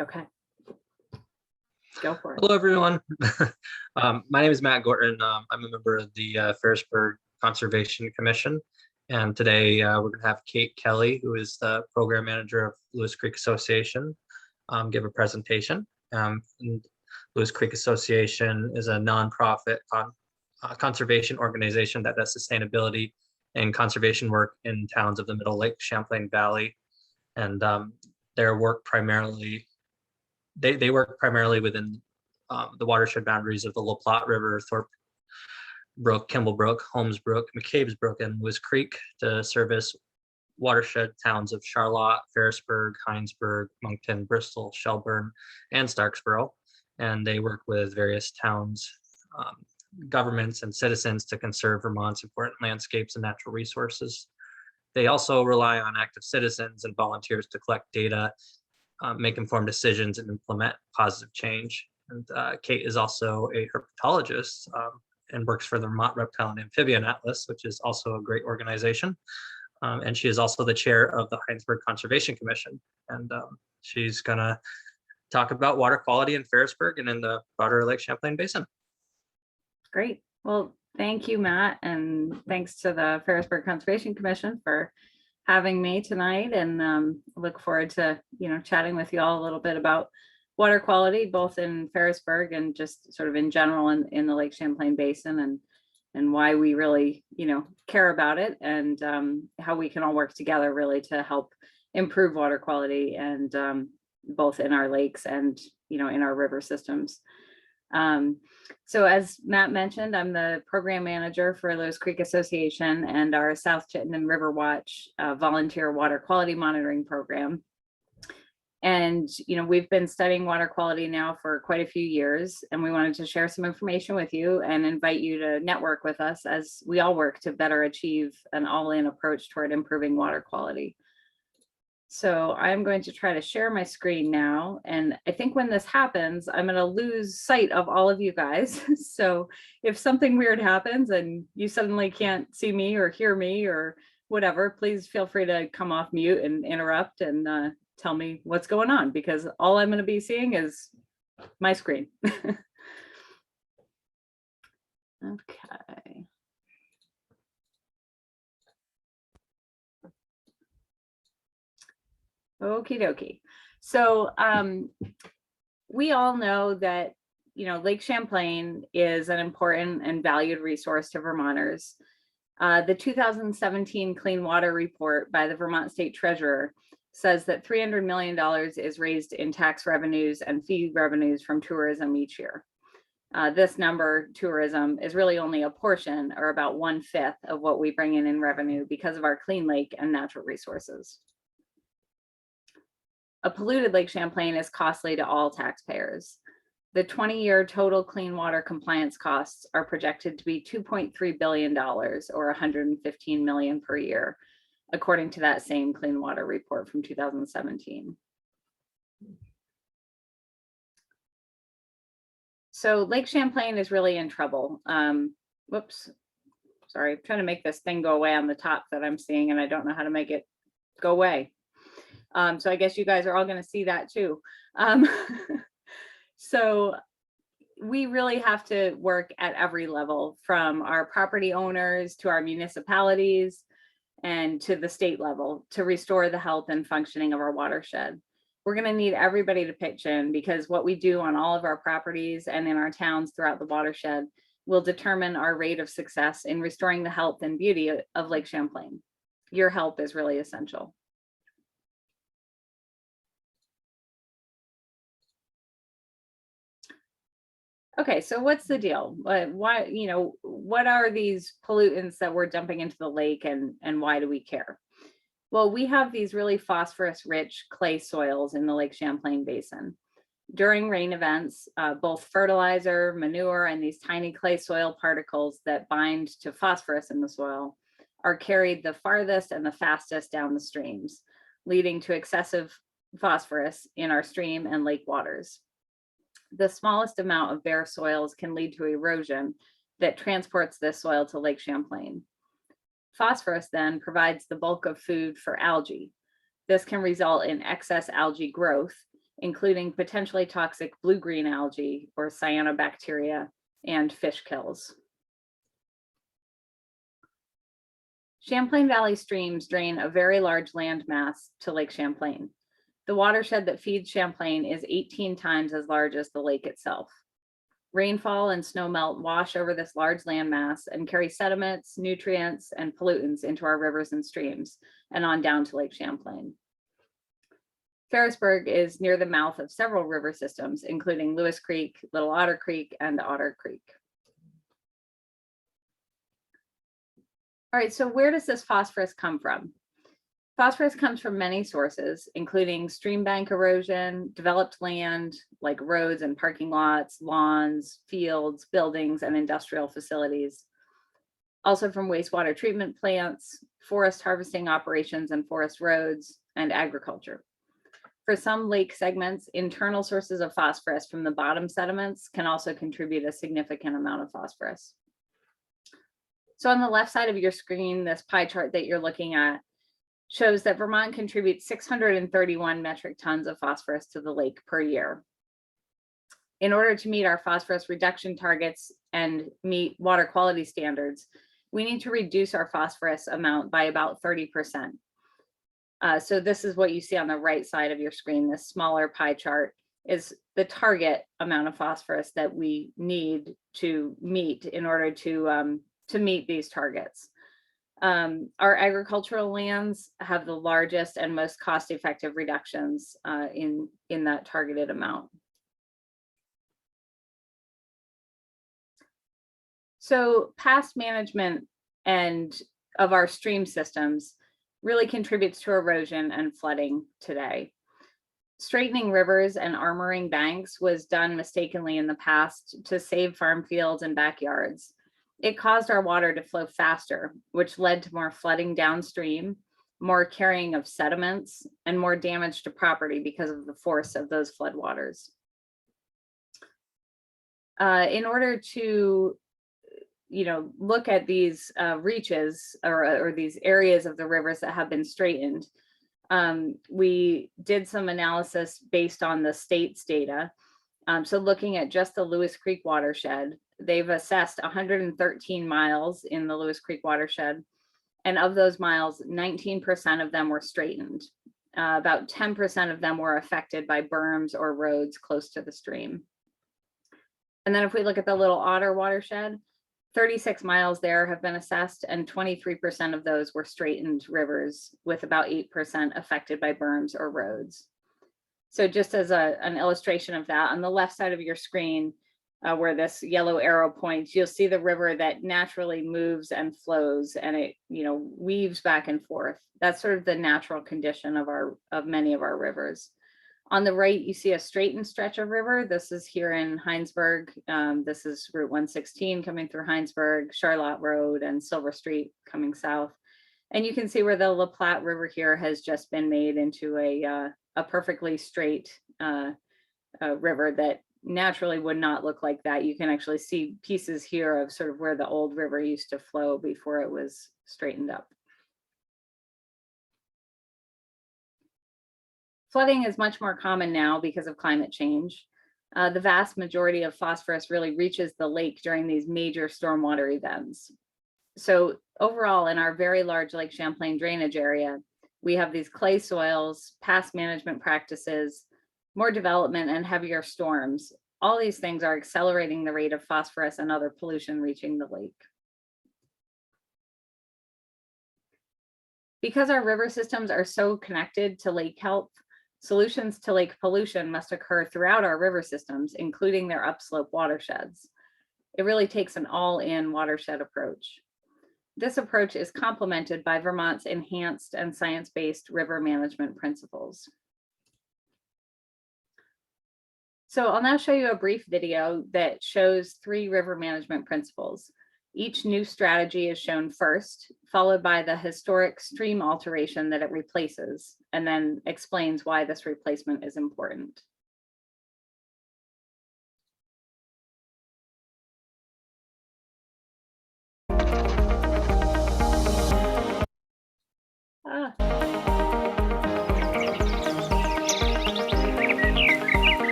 Okay. Go for it. Hello, everyone. My name is Matt Gorton. I'm a member of the Ferrisburgh Conservation Commission. And today we're going to have Kate Kelly, who is the program manager of Lewis Creek Association, give a presentation. And Lewis Creek Association is a nonprofit conservation organization that does sustainability and conservation work in towns of the Middle Lake Champlain Valley. And their work primarily They work primarily within the watershed boundaries of the La Platte River, Thorpe Brook, Kimball Brook, Holmes Brook, McCabe's Brook, and Lewis Creek to service watershed towns of Charlotte, Ferrisburgh, Hinesburg, Moncton, Bristol, Shelburne, and Starksboro. And they work with various towns, governments, and citizens to conserve Vermont's important landscapes and natural resources. They also rely on active citizens and volunteers to collect data, make informed decisions, and implement positive change. And Kate is also a herpetologist and works for the Vermont Reptile and Amphibian Atlas, which is also a great organization. And she is also the chair of the Ferrisburgh Conservation Commission. And she's gonna talk about water quality in Ferrisburgh and in the broader Lake Champlain Basin. Great. Well, thank you, Matt. And thanks to the Ferrisburgh Conservation Commission for having me tonight, and look forward to chatting with you all a little bit about water quality, both in Ferrisburgh and just sort of in general in the Lake Champlain Basin, and why we really care about it, and how we can all work together really to help improve water quality, and both in our lakes and in our river systems. So as Matt mentioned, I'm the program manager for Lewis Creek Association and our South Chittenden River Watch volunteer water quality monitoring program. And we've been studying water quality now for quite a few years, and we wanted to share some information with you and invite you to network with us as we all work to better achieve an all-in approach toward improving water quality. So I'm going to try to share my screen now. And I think when this happens, I'm going to lose sight of all of you guys. So if something weird happens and you suddenly can't see me or hear me or whatever, please feel free to come off mute and interrupt and tell me what's going on, because all I'm going to be seeing is my screen. Okay. Okie dokie. So we all know that Lake Champlain is an important and valued resource to Vermonters. The 2017 Clean Water Report by the Vermont State Treasurer says that $300 million is raised in tax revenues and fee revenues from tourism each year. This number, tourism, is really only a portion, or about 1/5 of what we bring in revenue because of our clean lake and natural resources. A polluted Lake Champlain is costly to all taxpayers. The 20-year total clean water compliance costs are projected to be $2.3 billion, or $115 million per year, according to that same Clean Water Report from 2017. So Lake Champlain is really in trouble. Whoops, sorry, I'm trying to make this thing go away on the top that I'm seeing, and I don't know how to make it go away. So I guess you guys are all going to see that too. So we really have to work at every level, from our property owners to our municipalities and to the state level, to restore the health and functioning of our watershed. We're going to need everybody to pitch in, because what we do on all of our properties and in our towns throughout the watershed will determine our rate of success in restoring the health and beauty of Lake Champlain. Your help is really essential. Okay, so what's the deal? Why, what are these pollutants that we're dumping into the lake, and why do we care? Well, we have these really phosphorus-rich clay soils in the Lake Champlain Basin. During rain events, both fertilizer, manure, and these tiny clay soil particles that bind to phosphorus in the soil are carried the farthest and the fastest down the streams, leading to excessive phosphorus in our stream and lake waters. The smallest amount of bare soils can lead to erosion that transports this soil to Lake Champlain. Phosphorus then provides the bulk of food for algae. This can result in excess algae growth including potentially toxic blue-green algae or cyanobacteria and fish kills. Champlain Valley streams drain a very large landmass to Lake Champlain. The watershed that feeds Champlain is 18 times as large as the lake itself. Rainfall and snowmelt wash over this large landmass and carry sediments, nutrients, and pollutants into our rivers and streams and on down to Lake Champlain. Ferrisburgh is near the mouth of several river systems, including Lewis Creek, Little Otter Creek, and Otter Creek. All right, so where does this phosphorus come from? Phosphorus comes from many sources, including stream bank erosion, developed land like roads and parking lots, lawns, fields, buildings, and industrial facilities. Also from wastewater treatment plants, forest harvesting operations and forest roads, and agriculture. For some lake segments, internal sources of phosphorus from the bottom sediments can also contribute a significant amount of phosphorus. So on the left side of your screen, this pie chart that you're looking at shows that Vermont contributes 631 metric tons of phosphorus to the lake per year. In order to meet our phosphorus reduction targets and meet water quality standards, we need to reduce our phosphorus amount by about 30%. So this is what you see on the right side of your screen. This smaller pie chart is the target amount of phosphorus that we need to meet in order to meet these targets. Our agricultural lands have the largest and most cost-effective reductions in that targeted amount. So past management of our stream systems really contributes to erosion and flooding today. Straightening rivers and armoring banks was done mistakenly in the past to save farm fields and backyards. It caused our water to flow faster, which led to more flooding downstream, more carrying of sediments, and more damage to property because of the force of those floodwaters. In order to look at these reaches or these areas of the rivers that have been straightened, we did some analysis based on the state's data. So looking at just the Lewis Creek watershed, they've assessed 113 miles in the Lewis Creek watershed. And of those miles, 19% of them were straightened. About 10% of them were affected by berms or roads close to the stream. And then if we look at the Little Otter watershed, 36 miles there have been assessed, and 23% of those were straightened rivers, with about 8% affected by berms or roads. So just as an illustration of that, on the left side of your screen, where this yellow arrow points, you'll see the river that naturally moves and flows, and it weaves back and forth. That's sort of the natural condition of many of our rivers. On the right, you see a straightened stretch of river. This is here in Heinsberg. This is Route 116 coming through Heinsberg, Charlotte Road, and Silver Street coming south. And you can see where the La Platte River here has just been made into a perfectly straight river that naturally would not look like that. You can actually see pieces here of sort of where the old river used to flow before it was straightened up. Flooding is much more common now because of climate change. The vast majority of phosphorus really reaches the lake during these major stormwater events. So overall, in our very large Lake Champlain drainage area, we have these clay soils, past management practices, more development, and heavier storms. All these things are accelerating the rate of phosphorus and other pollution reaching the lake. Because our river systems are so connected to lake health, solutions to lake pollution must occur throughout our river systems, including their upslope watersheds. It really takes an all-in watershed approach. This approach is complemented by Vermont's enhanced and science-based river management principles. So I'll now show you a brief video that shows 3 river management principles. Each new strategy is shown first, followed by the historic stream alteration that it replaces, and then explains why this replacement is important.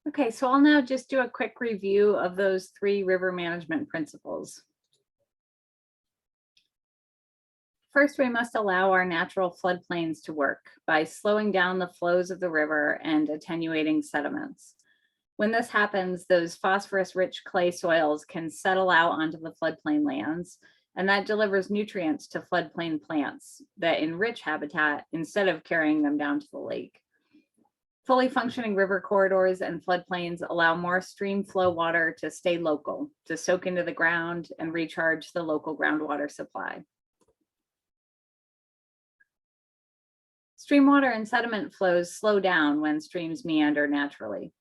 Okay, so I'll now just do a quick review of those 3 river management principles. First, we must allow our natural floodplains to work by slowing down the flows of the river and attenuating sediments. When this happens, those phosphorus-rich clay soils can settle out onto the floodplain lands, and that delivers nutrients to floodplain plants that enrich habitat instead of carrying them down to the lake. Fully functioning river corridors and floodplains allow more stream flow water to stay local, to soak into the ground and recharge the local groundwater supply. Stream water and sediment flows slow down when streams meander naturally.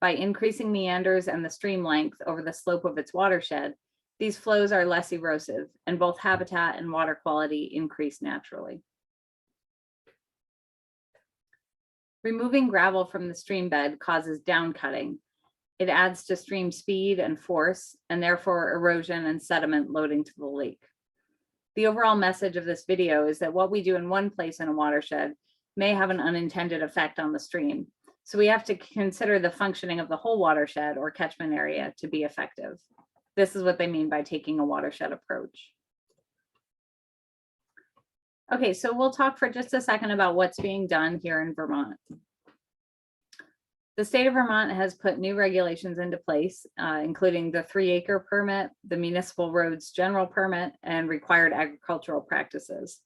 By increasing meanders and the stream length over the slope of its watershed, these flows are less erosive, and both habitat and water quality increase naturally. Removing gravel from the stream bed causes downcutting. It adds to stream speed and force, and therefore erosion and sediment loading to the lake. The overall message of this video is that what we do in one place in a watershed may have an unintended effect on the stream. So we have to consider the functioning of the whole watershed or catchment area to be effective. This is what they mean by taking a watershed approach. Okay, so we'll talk for just a second about what's being done here in Vermont. The state of Vermont has put new regulations into place, including the 3-acre permit, the municipal roads general permit, and required agricultural practices.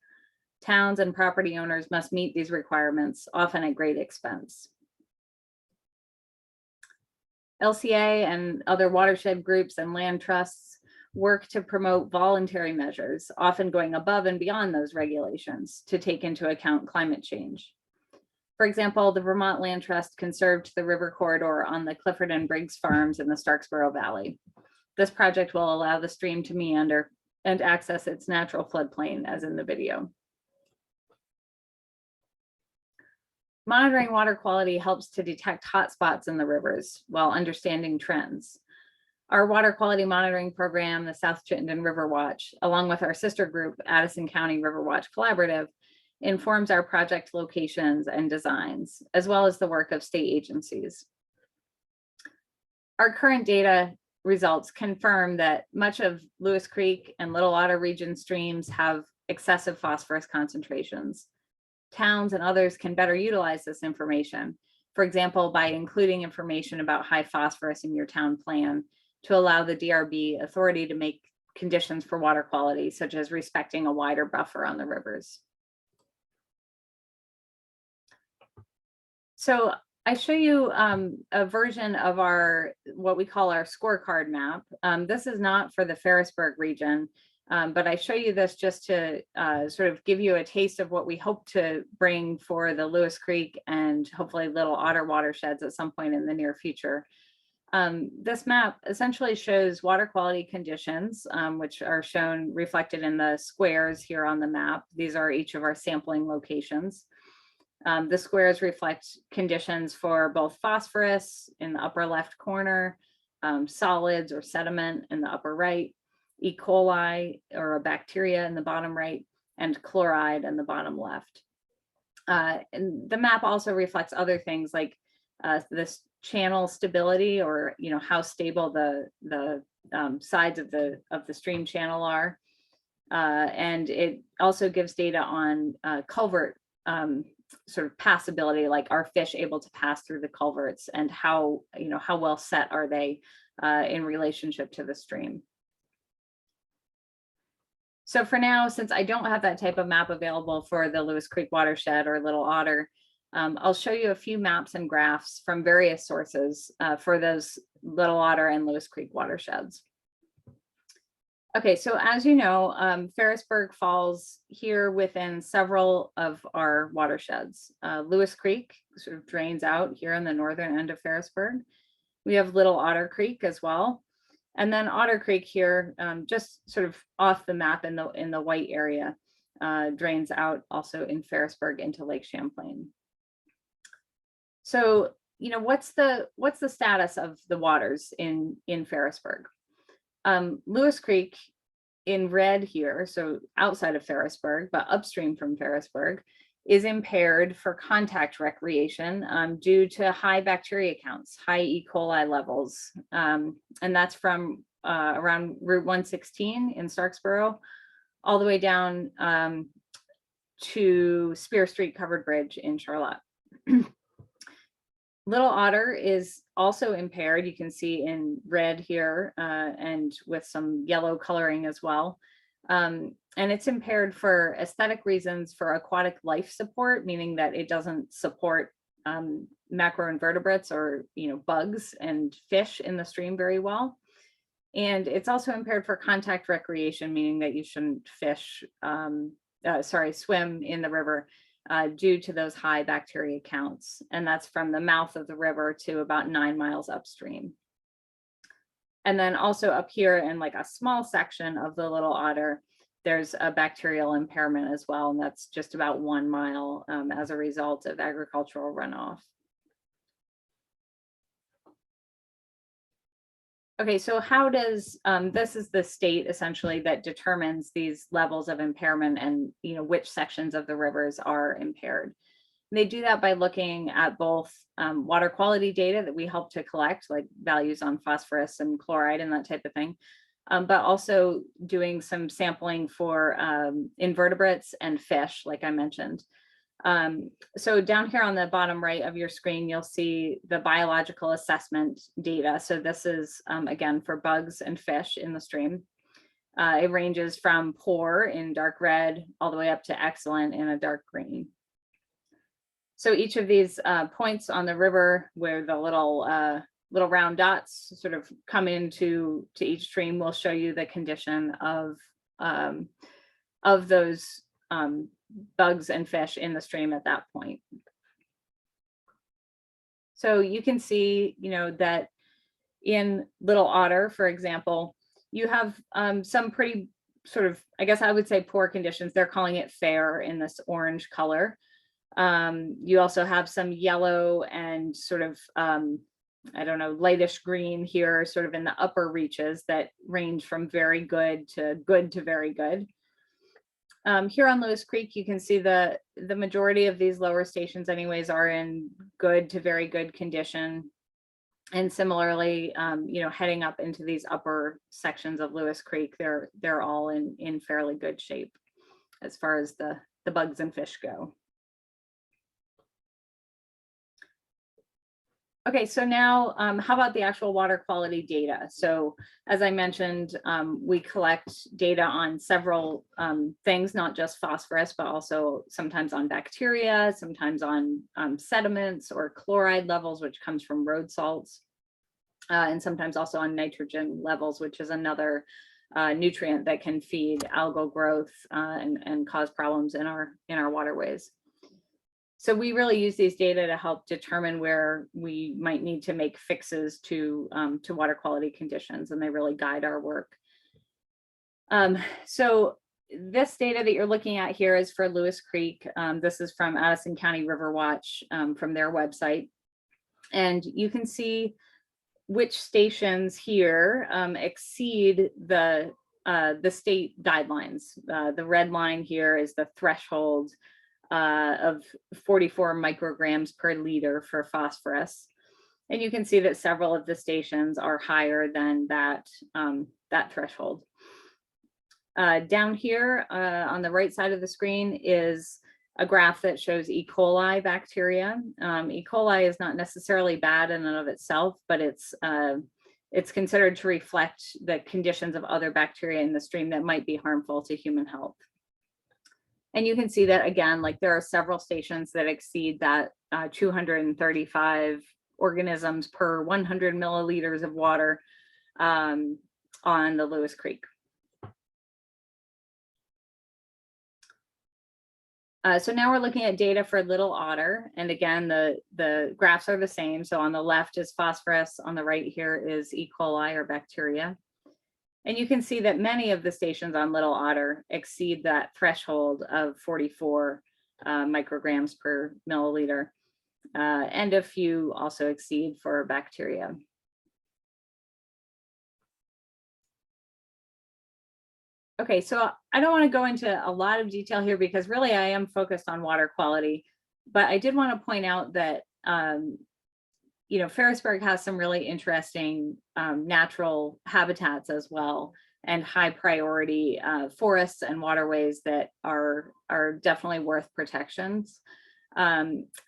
Towns and property owners must meet these requirements, often at great expense. LCA and other watershed groups and land trusts work to promote voluntary measures, often going above and beyond those regulations to take into account climate change. For example, the Vermont Land Trust conserved the river corridor on the Clifford and Briggs farms in the Starksboro Valley. This project will allow the stream to meander and access its natural floodplain, as in the video. Monitoring water quality helps to detect hotspots in the rivers while understanding trends. Our water quality monitoring program, the South Chittenden River Watch, along with our sister group, Addison County River Watch Collaborative, informs our project locations and designs, as well as the work of state agencies. Our current data results confirm that much of Lewis Creek and Little Otter region streams have excessive phosphorus concentrations. Towns and others can better utilize this information, for example, by including information about high phosphorus in your town plan to allow the DRB authority to make conditions for water quality, such as respecting a wider buffer on the rivers. So I show you a version of our, what we call our scorecard map. This is not for the Ferrisburgh region, but I show you this just to sort of give you a taste of what we hope to bring for the Lewis Creek and hopefully Little Otter watersheds at some point in the near future. This map essentially shows water quality conditions, which are shown reflected in the squares here on the map. These are each of our sampling locations. The squares reflect conditions for both phosphorus in the upper left corner, solids or sediment in the upper right, E. coli or a bacteria in the bottom right, and chloride in the bottom left. And the map also reflects other things like this channel stability, or how stable the sides of the stream channel are, and it also gives data on culvert sort of passability, like are fish able to pass through the culverts, and how well set are they in relationship to the stream. So for now, since I don't have that type of map available for the Lewis Creek watershed or Little Otter, I'll show you a few maps and graphs from various sources for those Little Otter and Lewis Creek watersheds. Okay, so as you know, Ferrisburgh falls here within several of our watersheds. Lewis Creek sort of drains out here on the northern end of Ferrisburgh. We have Little Otter Creek as well. And then Otter Creek here, just sort of off the map in the white area, drains out also in Ferrisburgh into Lake Champlain. So, what's the status of the waters in Ferrisburgh? Lewis Creek in red here, so outside of Ferrisburgh, but upstream from Ferrisburgh, is impaired for contact recreation due to high bacteria counts, high E. coli levels. And that's from around Route 116 in Starksboro, all the way down to Spear Street Covered Bridge in Charlotte. Little otter is also impaired. You can see in red here and with some yellow coloring as well. And it's impaired for aesthetic reasons for aquatic life support, meaning that it doesn't support macroinvertebrates or bugs and fish in the stream very well. And it's also impaired for contact recreation, meaning that you shouldn't swim in the river due to those high bacteria counts. And that's from the mouth of the river to about 9 miles upstream. And then also up here in like a small section of the little otter, there's a bacterial impairment as well. And that's just about 1 mile as a result of agricultural runoff. Okay, so how does, this is the state essentially that determines these levels of impairment and which sections of the rivers are impaired. And they do that by looking at both water quality data that we help to collect, like values on phosphorus and chloride and that type of thing, but also doing some sampling for invertebrates and fish, like I mentioned. So down here on the bottom right of your screen, you'll see the biological assessment data. So this is, again, for bugs and fish in the stream. It ranges from poor in dark red all the way up to excellent in a dark green. So each of these points on the river where the little round dots sort of come into each stream will show you the condition of those bugs and fish in the stream at that point. So you can see, that in Little Otter, for example, you have some pretty sort of, I guess I would say poor conditions. They're calling it fair in this orange color. You also have some yellow and sort of, I don't know, lightish green here, sort of in the upper reaches that range from very good to very good. Here on Lewis Creek, you can see the majority of these lower stations anyways are in good to very good condition. And similarly, heading up into these upper sections of Lewis Creek, they're all in fairly good shape as far as the bugs and fish go. Okay, so now how about the actual water quality data? So as I mentioned, we collect data on several things, not just phosphorus, but also sometimes on bacteria, sometimes on sediments or chloride levels, which comes from road salts, and sometimes also on nitrogen levels, which is another nutrient that can feed algal growth and cause problems in our waterways. So we really use these data to help determine where we might need to make fixes to water quality conditions, and they really guide our work. So this data that you're looking at here is for Lewis Creek. This is from Addison County River Watch from their website. And you can see which stations here exceed the state guidelines. The red line here is the threshold of 44 micrograms per liter for phosphorus. And you can see that several of the stations are higher than that threshold. Down here on the right side of the screen is a graph that shows E. coli bacteria. E. coli is not necessarily bad in and of itself, but it's considered to reflect the conditions of other bacteria in the stream that might be harmful to human health. And you can see that again, like there are several stations that exceed that 235 organisms per 100 milliliters of water on the Lewis Creek. So now we're looking at data for Little Otter. And again, the graphs are the same. So on the left is phosphorus, on the right here is E. coli or bacteria. And you can see that many of the stations on Little Otter exceed that threshold of 44 micrograms per milliliter. And a few also exceed for bacteria. Okay, so I don't want to go into a lot of detail here because really I am focused on water quality, but I did want to point out that Ferrisburgh has some really interesting natural habitats as well, and high priority forests and waterways that are definitely worth protections.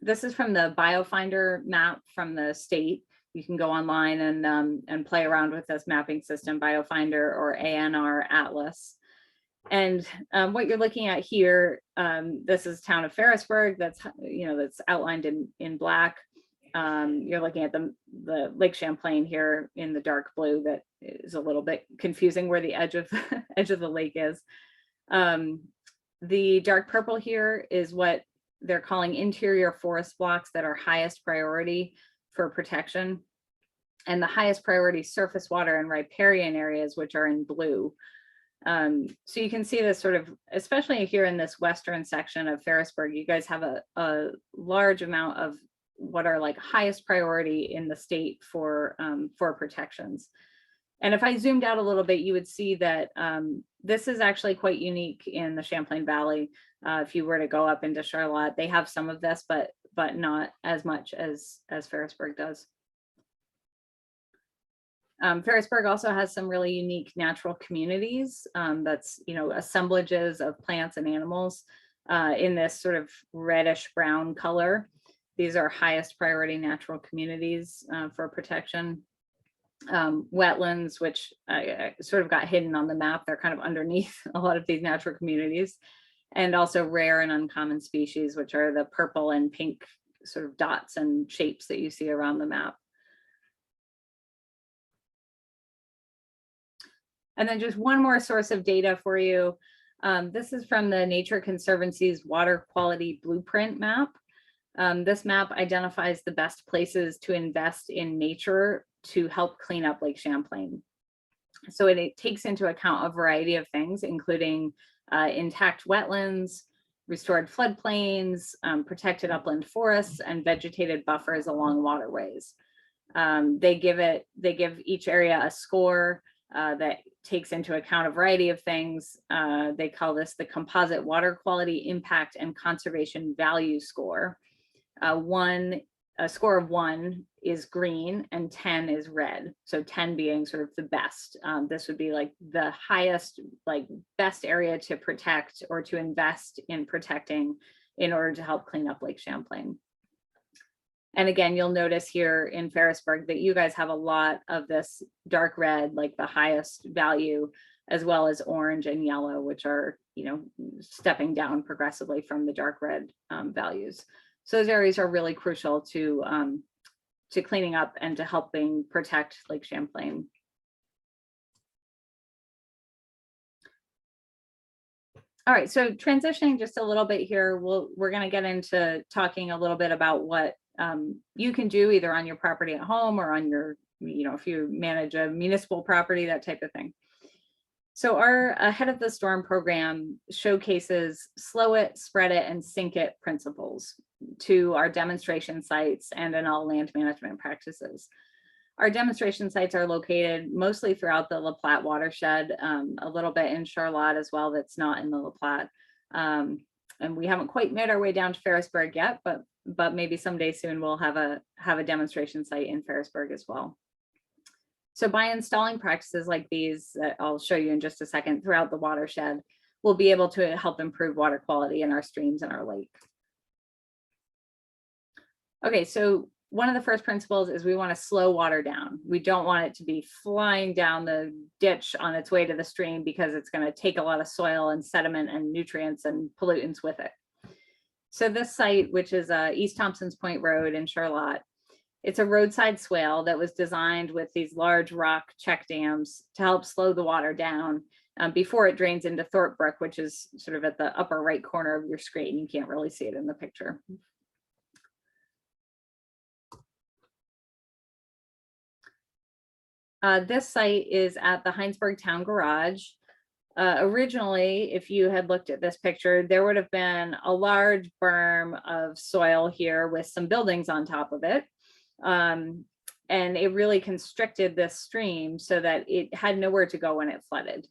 This is from the BioFinder map from the state. You can go online and play around with this mapping system, BioFinder or ANR Atlas. And what you're looking at here, this is town of Ferrisburgh. That's that's outlined in black. You're looking at the Lake Champlain here in the dark blue. That is a little bit confusing where the edge of the lake is. The dark purple here is what they're calling interior forest blocks that are highest priority for protection, and the highest priority surface water and riparian areas, which are in blue. So you can see this sort of, especially here in this western section of Ferrisburgh, you guys have a large amount of what are like highest priority in the state for protections. And if I zoomed out a little bit, you would see that this is actually quite unique in the Champlain Valley. If you were to go up into Charlotte, they have some of this, but not as much as Ferrisburgh does. Ferrisburgh also has some really unique natural communities that's, assemblages of plants and animals in this sort of reddish brown color. These are highest priority natural communities for protection. Wetlands, which sort of got hidden on the map. They're kind of underneath a lot of these natural communities. And also rare and uncommon species, which are the purple and pink sort of dots and shapes that you see around the map. And then just one more source of data for you. This is from the Nature Conservancy's Water Quality Blueprint map. This map identifies the best places to invest in nature to help clean up Lake Champlain. So it takes into account a variety of things, including intact wetlands, restored floodplains, protected upland forests, and vegetated buffers along waterways. They give each area a score that takes into account a variety of things. They call this the Composite Water Quality Impact and Conservation Value Score. A score of 1 is green and 10 is red. So 10 being sort of the best. This would be like the highest, like best area to protect or to invest in protecting in order to help clean up Lake Champlain. And again, you'll notice here in Ferrisburgh that you guys have a lot of this dark red, like the highest value, as well as orange and yellow, which are, stepping down progressively from the dark red values. So those areas are really crucial to cleaning up and to helping protect Lake Champlain. All right, so transitioning just a little bit here, we're going to get into talking a little bit about what you can do either on your property at home or on your, if you manage a municipal property, that type of thing. So our Ahead of the Storm program showcases slow it, spread it, and sink it principles to our demonstration sites and in all land management practices. Our demonstration sites are located mostly throughout the La Platte watershed, a little bit in Charlotte as well that's not in the La Platte. And we haven't quite made our way down to Ferrisburgh yet, but maybe someday soon we'll have a demonstration site in Ferrisburgh as well. So by installing practices like these that I'll show you in just a second throughout the watershed, we'll be able to help improve water quality in our streams and our lake. Okay, so one of the first principles is we want to slow water down. We don't want it to be flying down the ditch on its way to the stream because it's going to take a lot of soil and sediment and nutrients and pollutants with it. So this site, which is East Thompson's Point Road in Charlotte, it's a roadside swale that was designed with these large rock check dams to help slow the water down before it drains into Thorpe Brook, which is sort of at the upper right corner of your screen. You can't really see it in the picture. This site is at the Heinsberg Town Garage. Originally, if you had looked at this picture, there would have been a large berm of soil here with some buildings on top of it. and it really constricted this stream so that it had nowhere to go when it flooded.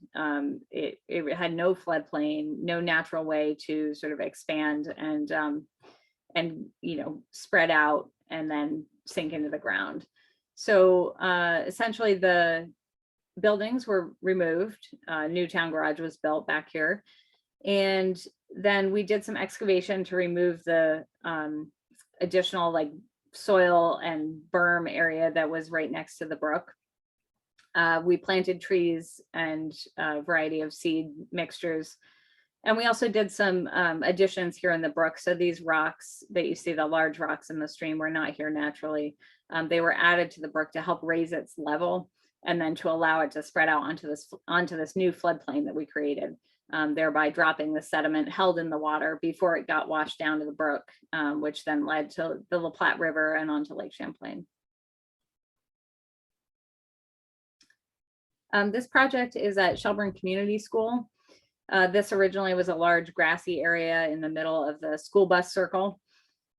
It had no floodplain, no natural way to sort of expand and spread out and then sink into the ground. So essentially the buildings were removed. New town garage was built back here. And then we did some excavation to remove the additional like soil and berm area that was right next to the brook. We planted trees and a variety of seed mixtures. And we also did some additions here in the brook. So these rocks that you see, the large rocks in the stream, were not here naturally. They were added to the brook to help raise its level and then to allow it to spread out onto this new floodplain that we created, thereby dropping the sediment held in the water before it got washed down to the brook, which then led to the La Platte River and onto Lake Champlain. This project is at Shelburne Community School. This originally was a large grassy area in the middle of the school bus circle,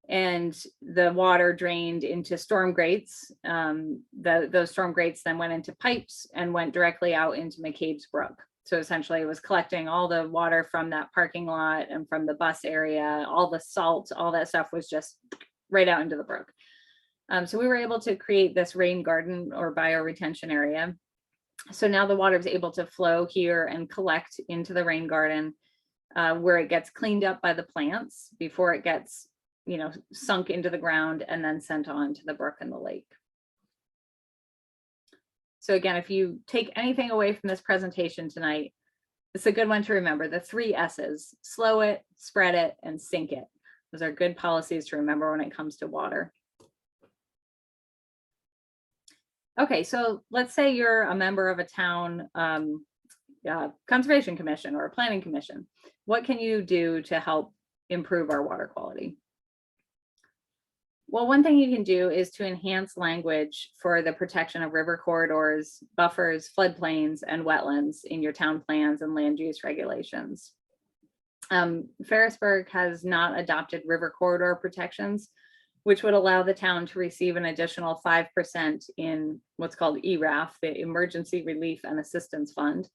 and the water drained into storm grates. Those storm grates then went into pipes and went directly out into McCabe's Brook. So essentially it was collecting all the water from that parking lot and from the bus area, all the salt, all that stuff was just right out into the brook. So we were able to create this rain garden or bioretention area. So now the water is able to flow here and collect into the rain garden, where it gets cleaned up by the plants before it gets, sunk into the ground and then sent on to the brook and the lake. So again, if you take anything away from this presentation tonight, it's a good one to remember: the 3 S's: slow it, spread it, and sink it. Those are good policies to remember when it comes to water. Okay, so let's say you're a member of a town conservation commission or a planning commission. What can you do to help improve our water quality? Well, one thing you can do is to enhance language for the protection of river corridors, buffers, floodplains, and wetlands in your town plans and land use regulations. Ferrisburgh has not adopted river corridor protections, which would allow the town to receive an additional 5% in what's called ERAF, the Emergency Relief and Assistance Fund,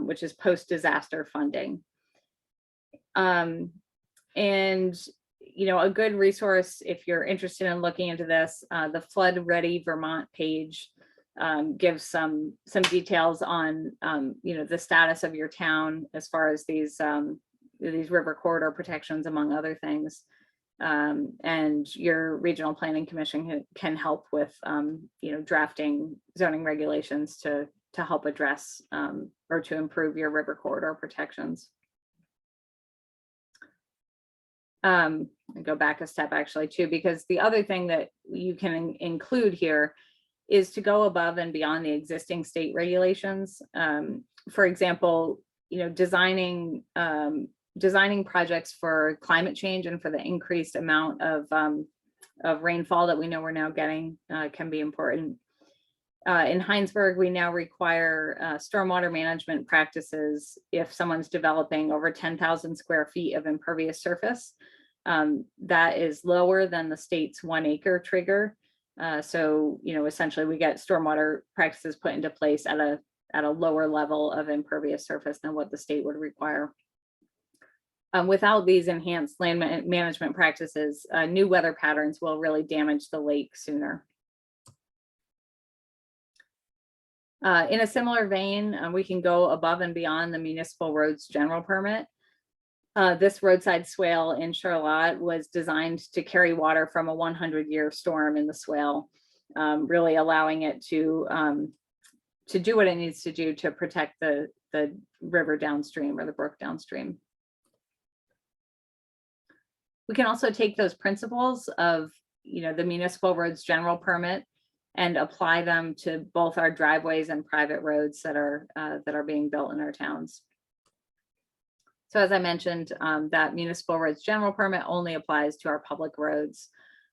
which is post-disaster funding. And a good resource if you're interested in looking into this, the Flood Ready Vermont page gives some details on the status of your town as far as these river corridor protections, among other things. And your regional planning commission can help with drafting zoning regulations to help address or to improve your river corridor protections. I go back a step actually too, because the other thing that you can include here is to go above and beyond the existing state regulations. For example, designing projects for climate change and for the increased amount of rainfall that we know we're now getting can be important. In Heinsberg, we now require stormwater management practices if someone's developing over 10,000 square feet of impervious surface. That is lower than the state's 1 acre trigger. So, essentially we get stormwater practices put into place at a lower level of impervious surface than what the state would require. Without these enhanced land management practices, new weather patterns will really damage the lake sooner. In a similar vein, we can go above and beyond the municipal roads general permit. This roadside swale in Charlotte was designed to carry water from a 100-year storm in the swale, really allowing it to do what it needs to do to protect the river downstream or the brook downstream. We can also take those principles of the municipal roads general permit and apply them to both our driveways and private roads that are being built in our towns. So as I mentioned, that municipal roads general permit only applies to our public roads,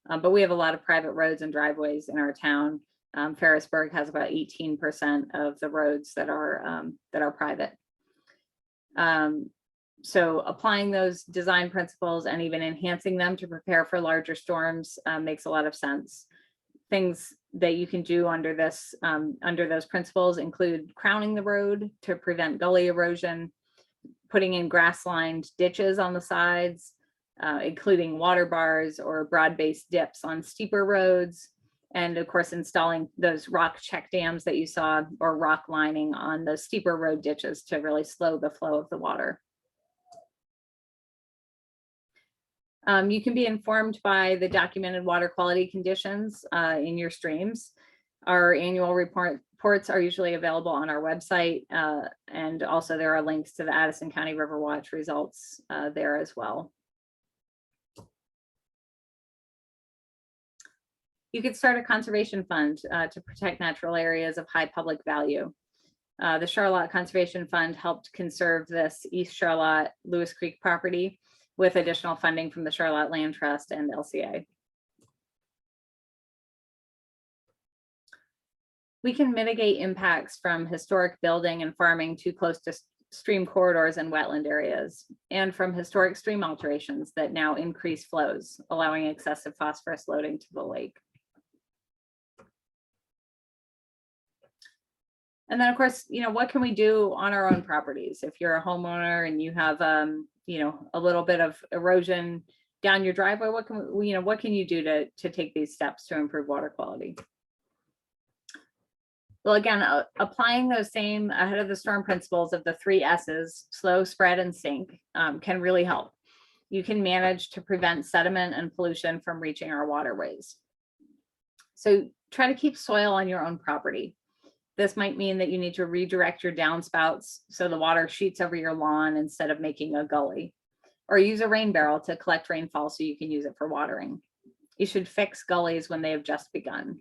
but we have a lot of private roads and driveways in our town. Ferrisburgh has about 18% of the roads that are private. So applying those design principles and even enhancing them to prepare for larger storms makes a lot of sense. Things that you can do under this, under those principles include crowning the road to prevent gully erosion, putting in grass-lined ditches on the sides, including water bars or broad-based dips on steeper roads, and of course installing those rock check dams that you saw, or rock lining on the steeper road ditches to really slow the flow of the water. You can be informed by the documented water quality conditions in your streams. Our annual reports are usually available on our website, and also there are links to the Addison County River Watch results there as well. You could start a conservation fund to protect natural areas of high public value. The Charlotte Conservation Fund helped conserve this East Charlotte Lewis Creek property with additional funding from the Charlotte Land Trust and LCA. We can mitigate impacts from historic building and farming too close to stream corridors and wetland areas, and from historic stream alterations that now increase flows, allowing excessive phosphorus loading to the lake. And then of course, what can we do on our own properties? If you're a homeowner and you have, a little bit of erosion down your driveway, what can you do to take these steps to improve water quality? Well, again, applying those same ahead of the storm principles of the 3 S's, slow, spread, and sink, can really help. You can manage to prevent sediment and pollution from reaching our waterways. So try to keep soil on your own property. This might mean that you need to redirect your downspouts so the water sheets over your lawn instead of making a gully, or use a rain barrel to collect rainfall so you can use it for watering. You should fix gullies when they have just begun.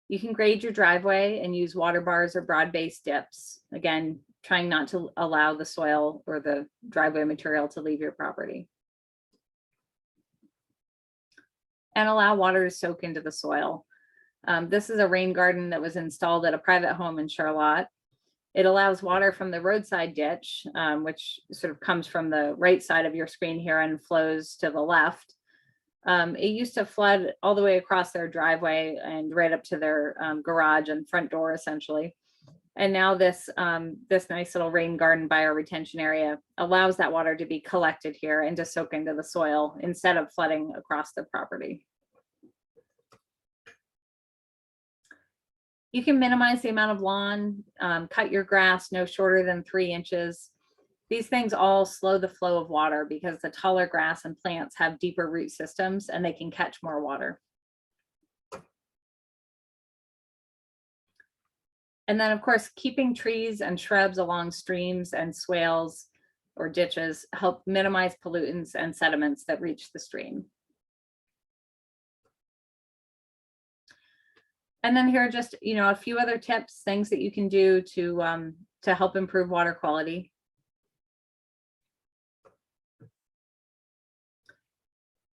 You can grade your driveway and use water bars or broad-based dips. Again, trying not to allow the soil or the driveway material to leave your property. And allow water to soak into the soil. This is a rain garden that was installed at a private home in Charlotte. It allows water from the roadside ditch, which sort of comes from the right side of your screen here and flows to the left. It used to flood all the way across their driveway and right up to their garage and front door, essentially. And now this nice little rain garden bioretention area allows that water to be collected here and to soak into the soil instead of flooding across the property. You can minimize the amount of lawn, cut your grass no shorter than 3 inches. These things all slow the flow of water because the taller grass and plants have deeper root systems and they can catch more water. And then of course, keeping trees and shrubs along streams and swales or ditches help minimize pollutants and sediments that reach the stream. And then here are just, a few other tips, things that you can do to help improve water quality.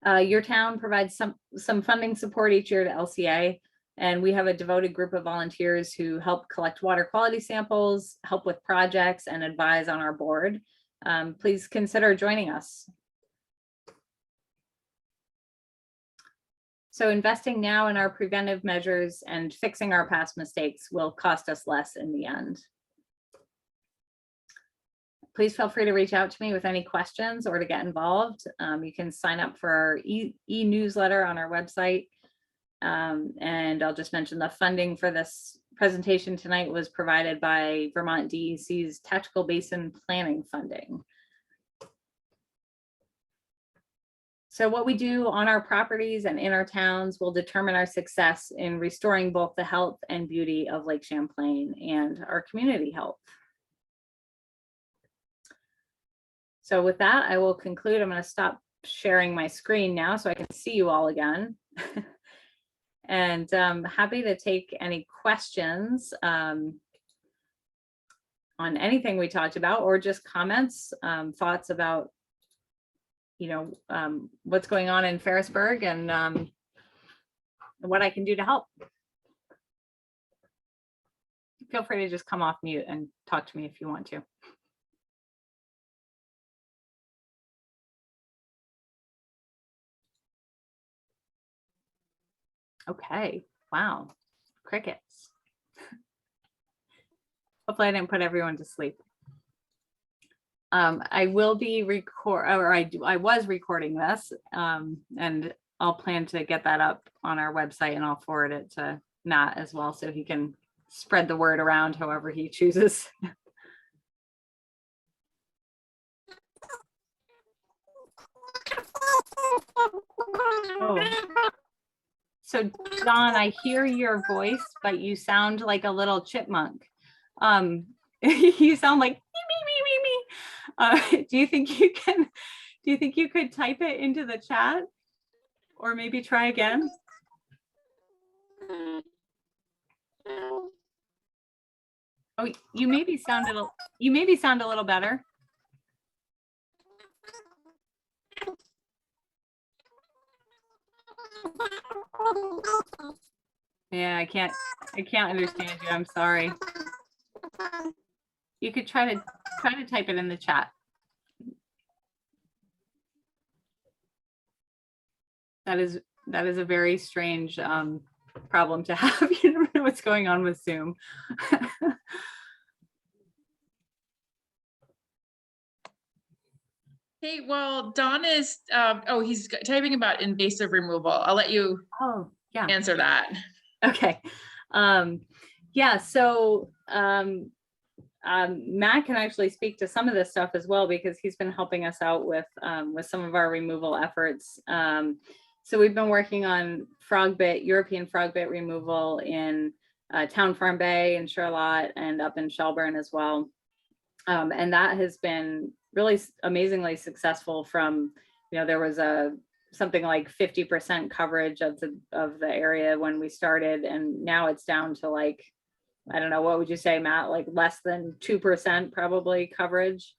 Your town provides some funding support each year to LCA. And we have a devoted group of volunteers who help collect water quality samples, help with projects, and advise on our board. Please consider joining us. So investing now in our preventive measures and fixing our past mistakes will cost us less in the end. Please feel free to reach out to me with any questions or to get involved. You can sign up for our e-newsletter on our website. And I'll just mention the funding for this presentation tonight was provided by Vermont DEC's Tactical Basin Planning funding. So what we do on our properties and in our towns will determine our success in restoring both the health and beauty of Lake Champlain and our community health. So with that, I will conclude. I'm going to stop sharing my screen now so I can see you all again. And I'm happy to take any questions on anything we talked about, or just comments, thoughts about, what's going on in Ferrisburgh and what I can do to help. Feel free to just come off mute and talk to me if you want to. Okay, wow, crickets. Hopefully I didn't put everyone to sleep. I will be I was recording this, and I'll plan to get that up on our website, and I'll forward it to Matt as well, so he can spread the word around however he chooses. Oh. So Don, I hear your voice, but you sound like a little chipmunk. You sound like me. Do you think you could type it into the chat, or maybe try again? Oh, you maybe sound a little better. Yeah, I can't understand you. I'm sorry. You could try to type it in the chat. That is a very strange problem to have. You never know what's going on with Zoom. Hey, well, Don is, oh, he's typing about invasive removal. I'll let you answer that. Okay. Yeah, so Matt can actually speak to some of this stuff as well, because he's been helping us out with some of our removal efforts. So we've been working on European frogbit removal in Town Farm Bay and Charlotte, and up in Shelburne as well. And that has been really amazingly successful. From, there was something like 50% coverage of the area when we started, and now it's down to, like, I don't know, what would you say, Matt? Like less than 2% probably coverage.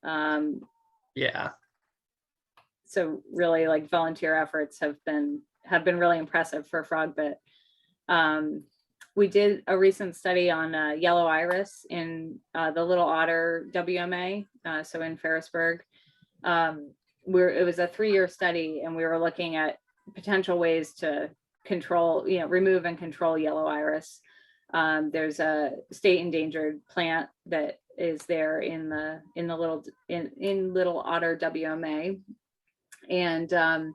Yeah. So really, like, volunteer efforts have been really impressive for frogbit. We did a recent study on yellow iris in the Little Otter WMA, so in Ferrisburgh. It was a 3-year study, and we were looking at potential ways to control, remove and control yellow iris. There's a state endangered plant that is there in Little Otter WMA, and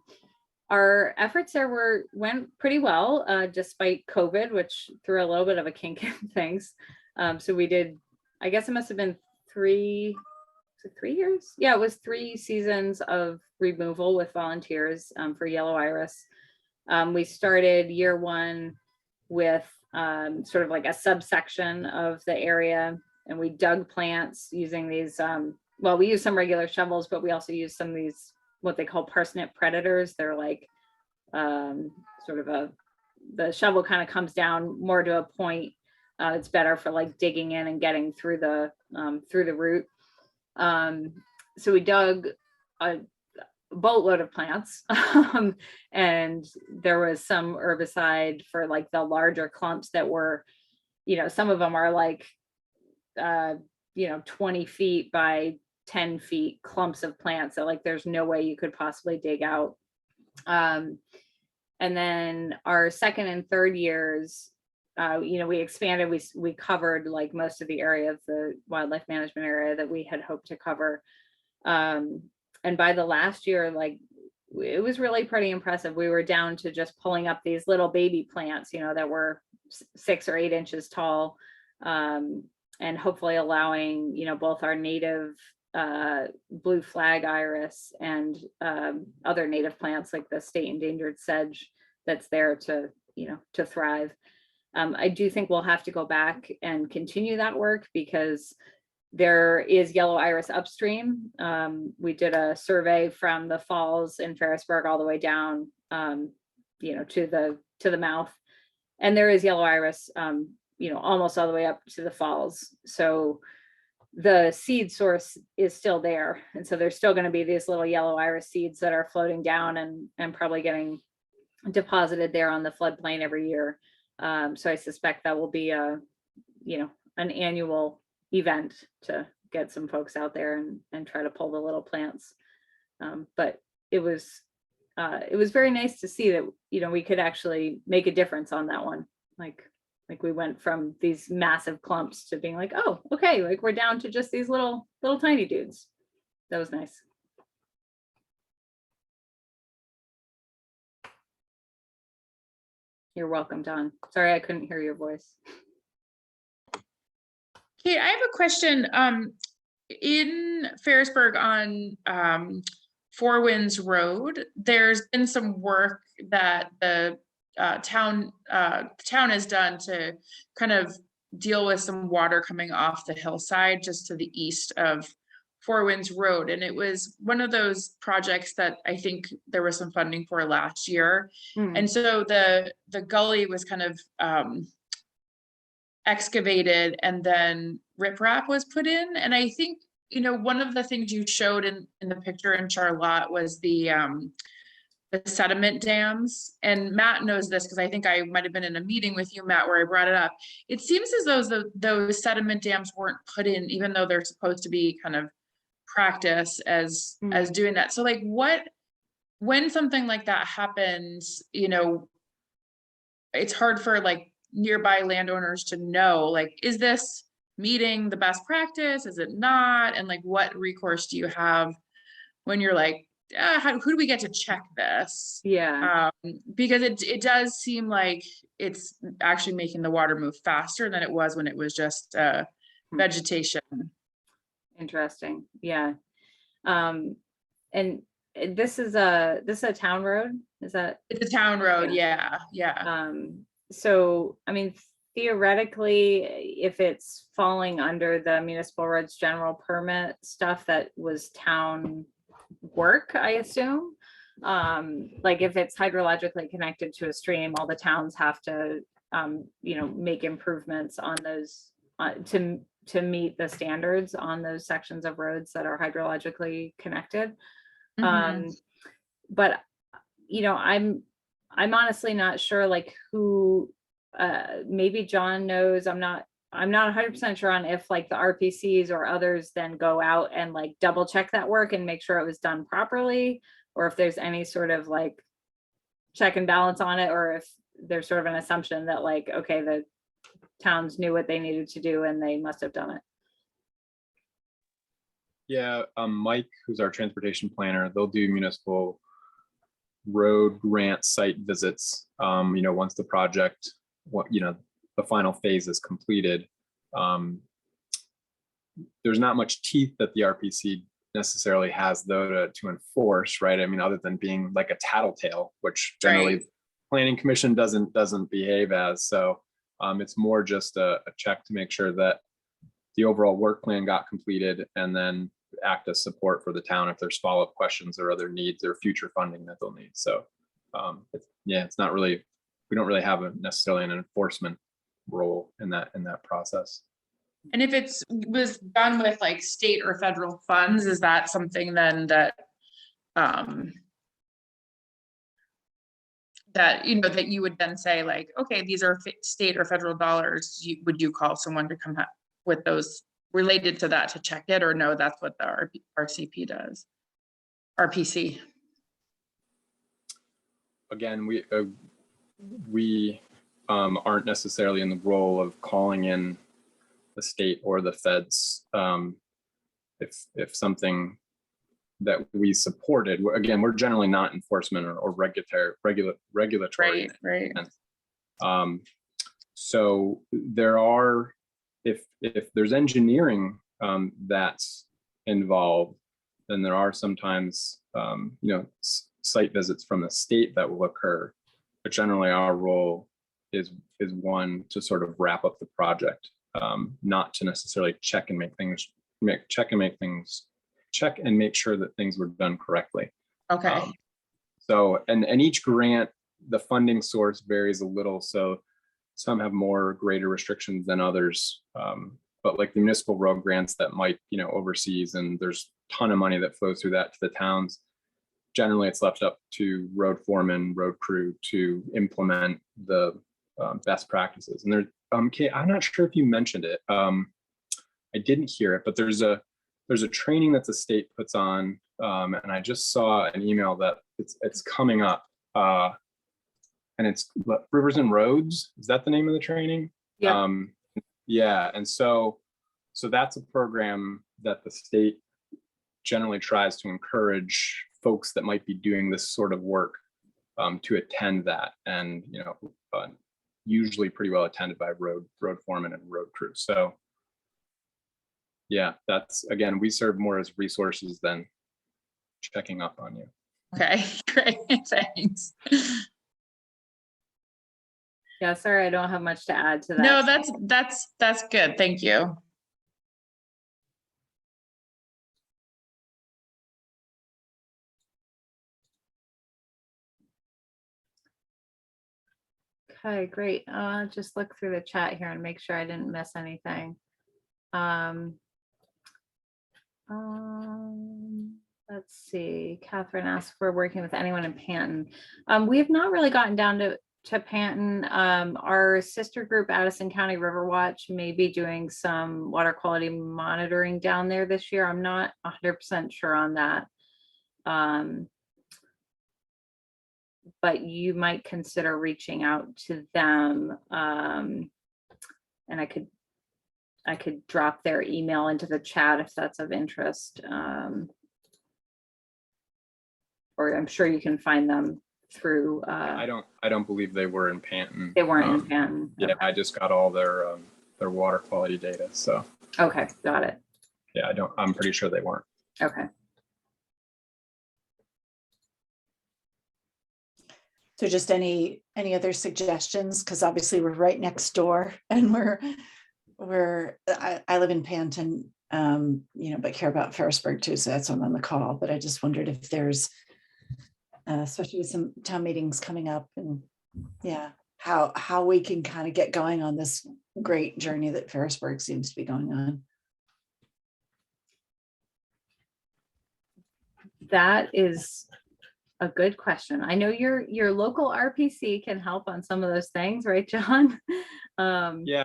our efforts there went pretty well, despite COVID, which threw a little bit of a kink in things. So we did, I guess it must have been 3 years. Yeah, it was 3 seasons of removal with volunteers for yellow iris. We started year 1 with sort of like a subsection of the area, and we dug plants using these, well, we use some regular shovels, but we also use some of these, what they call parsnip predators. They're like sort of the shovel kind of comes down more to a point. It's better for like digging in and getting through the root. So we dug a boatload of plants, and there was some herbicide for like the larger clumps that were, some of them are like 20 feet by 10 feet clumps of plants that, like, there's no way you could possibly dig out. And then our second and third years, we expanded, we covered like most of the area of the wildlife management area that we had hoped to cover. And by the last year, like, it was really pretty impressive. We were down to just pulling up these little baby plants, that were 6 or 8 inches tall, and hopefully allowing, both our native blue flag iris and other native plants like the state endangered sedge that's there to thrive. I do think we'll have to go back and continue that work, because there is yellow iris upstream. We did a survey from the falls in Ferrisburgh all the way down, to the mouth, and there is yellow iris, almost all the way up to the falls. So the seed source is still there, and so there's still going to be these little yellow iris seeds that are floating down and probably getting deposited there on the floodplain every year. So I suspect that will be an annual event to get some folks out there and try to pull the little plants. But it was it was very nice to see that, we could actually make a difference on that one. Like we went from these massive clumps to being like, oh, okay, like we're down to just these little tiny dudes. That was nice. You're welcome, Don. Sorry, I couldn't hear your voice. Kate, I have a question. In Ferrisburgh on Four Winds Road, there's been some work that the town has done to kind of deal with some water coming off the hillside just to the east of Four Winds Road. And it was one of those projects that I think there was some funding for last year. And so the gully was kind of excavated and then riprap was put in. And I think, one of the things you showed in the picture in Charlotte was the sediment dams. And Matt knows this because I think I might've been in a meeting with you, Matt, where I brought it up. It seems as though those sediment dams weren't put in, even though they're supposed to be kind of practice as doing that. So like when something like that happens, it's hard for like nearby landowners to know, like, is this meeting the best practice? Is it not? And like, what recourse do you have when you're like, who do we get to check this? Yeah. Because it does seem like it's actually making the water move faster than it was when it was just vegetation. Interesting. Yeah. And this is a town road? Is that? It's a town road. Yeah. So, I mean, theoretically, if it's falling under the municipal roads general permit stuff, that was town work, I assume. Like if it's hydrologically connected to a stream, all the towns have to, make improvements on those to meet the standards on those sections of roads that are hydrologically connected. But I'm honestly not sure like who, maybe John knows. I'm not 100% sure on if like the RPCs or others then go out and like double check that work and make sure it was done properly, or if there's any sort of like check and balance on it, or if there's sort of an assumption that like, okay, the towns knew what they needed to do and they must have done it. Yeah, Mike, who's our transportation planner, they'll do municipal road grant site visits. Once the project, the final phase is completed. There's not much teeth that the RPC necessarily has though to enforce, right? I mean, other than being like a tattletale, which generally planning commission doesn't behave as. So it's more just a check to make sure that the overall work plan got completed, and then act as support for the town if there's follow-up questions or other needs or future funding that they'll need. So it's not really, we don't really have necessarily an enforcement role in that process. And if it was done with like state or federal funds, is that something then that that you would then say like, okay, these are state or federal dollars, would you call someone to come with those related to that to check it, or no, that's what the RCP does, RPC? Again, we aren't necessarily in the role of calling in the state or the feds. If something that we supported, again, we're generally not enforcement or regulatory. Right. So there are, if there's engineering that's involved, then there are sometimes site visits from the state that will occur. But generally our role is one to sort of wrap up the project, not to necessarily check and make sure that things were done correctly. Okay. So and each grant, the funding source varies a little. So some have more greater restrictions than others. But like the municipal road grants that Mike, oversees, and there's a ton of money that flows through that to the towns. Generally, it's left up to road foreman, road crew to implement the best practices. And Kate, I'm not sure if you mentioned it. I didn't hear it, but there's a there's a training that the state puts on, and I just saw an email that it's coming up, and it's Rivers and Roads. Is that the name of the training? Yeah. Yeah, and so that's a program that the state generally tries to encourage folks that might be doing this sort of work to attend that, and usually pretty well attended by road foremen and road crews. So yeah, that's, again, we serve more as resources than checking up on you. Okay, great, thanks. Yeah, sorry, I don't have much to add to that. No, that's good, thank you. Okay, great. Just look through the chat here and make sure I didn't miss anything. Let's see. Catherine asked if we're working with anyone in Panton. We have not really gotten down to Panton. Our sister group, Addison County River Watch, may be doing some water quality monitoring down there this year. I'm not 100% sure on that. But you might consider reaching out to them, and I could drop their email into the chat if that's of interest, or I'm sure you can find them through. I don't believe they were in Panton. They weren't in Panton. Yeah, Okay. I just got all their water quality data. So Okay, got it. yeah, I'm pretty sure they weren't. Okay. So just any other suggestions? Because obviously we're right next door, and I live in Panton, but care about Ferrisburgh too, so that's why I'm on the call. But I just wondered if there's, especially with some town meetings coming up, and yeah, how we can kind of get going on this great journey that Ferrisburgh seems to be going on. That is a good question. I know your local RPC can help on some of those things, right, John? Yeah,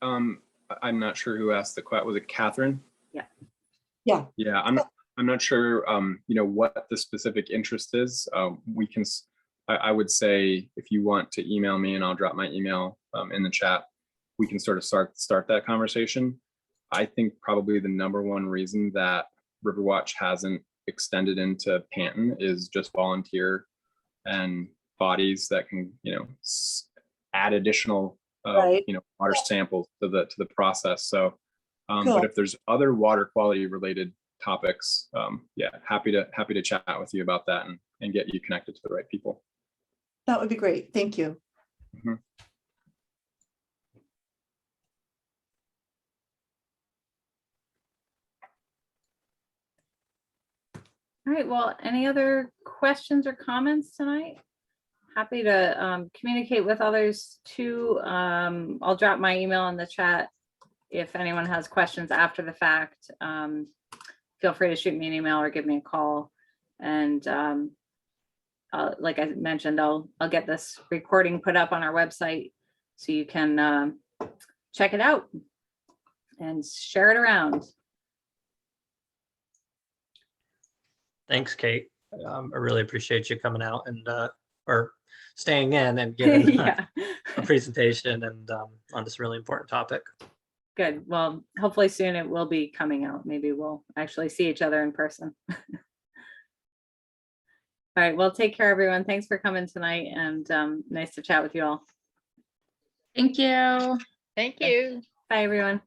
I'm not sure who asked the question. Was it Catherine? Yeah. Yeah, I'm not sure, what the specific interest is. I would say if you want to email me, and I'll drop my email in the chat, we can sort of start that conversation. I think probably the number one reason that Riverwatch hasn't extended into Panton is just volunteer and bodies that can, add additional, Right. water samples to the process. So, Cool. but if there's other water quality related topics, yeah, happy to chat with you about that and get you connected to the right people. That would be great. Thank you. Mhm. All right, well, any other questions or comments tonight? Happy to communicate with others too. I'll drop my email in the chat if anyone has questions after the fact. Feel free to shoot me an email or give me a call. And like I mentioned, I'll get this recording put up on our website so you can check it out and share it around. Thanks, Kate. I really appreciate you coming out and or staying in and giving Yeah. a presentation and on this really important topic. Good. Well, hopefully soon it will be coming out. Maybe we'll actually see each other in person. All right. Well, take care, everyone. Thanks for coming tonight, and nice to chat with you all. Thank you. Thank you. Bye, everyone.